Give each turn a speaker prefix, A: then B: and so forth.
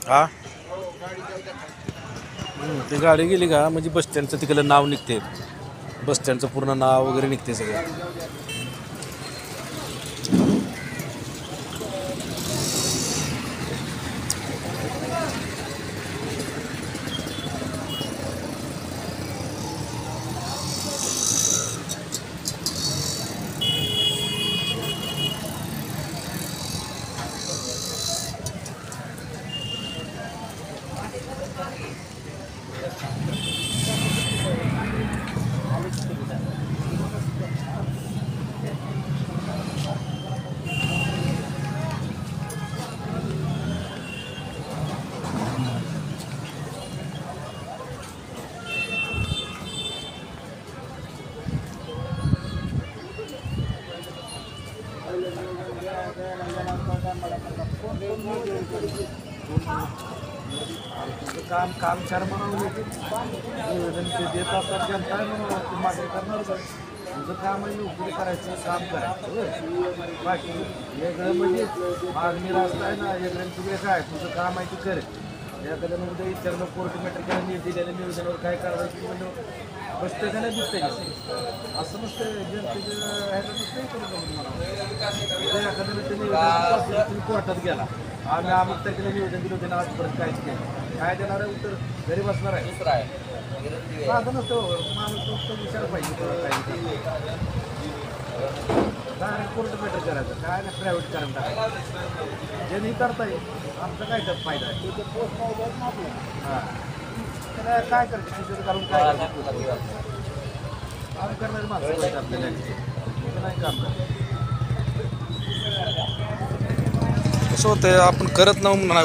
A: हा ती गाडी गेली का म्हणजे बस स्टँडचं तिकडलं नाव निघते, बस स्टँडचं पूर्ण नाव वगैरे निघते सगळं. काम काम चार म्हणावं ते देत असतात जनता म्हणून मागणी करणार. तुझं काम आहे नोकरी करायचं, काम करायचं. बाकी वेगळं म्हणजे मागणी रास्ता आहे ना, वेगळ्यांचं वेगळं आहे. तुझं काम आहे ते कर. एखाद्यानं उद्या विचारलं कोर्ट मॅटर काय दिलेल्या नियोजनावर काय करायचं म्हणजे बसतं का नाही दिसतंय का असं नसतं. जनतेचं ह्याला नसतंय करून एखाद्यानं ते नियोजन कोर्टात गेला, आम्ही अमुक तारखेला नियोजन दिलं होतं, आजपर्यंत काहीच केलं काय देणार आहे उत्तर? घरी बसणार आहे. माझं नसतं, माणूस नुसतं विचार पाहिजे काय कोर्ट मॅटर करायचं काय नाही, प्रायव्हेट करायला टाकायचं. जे नाही करता येईल आमचा काय त्यात फायदा आहे. हां त्याला काय करते तिथे घालून काय काम करणारे माणसं पाहिजे आपल्याला, नाही काम करत. कसं होतं आपण करत नाही म्हणून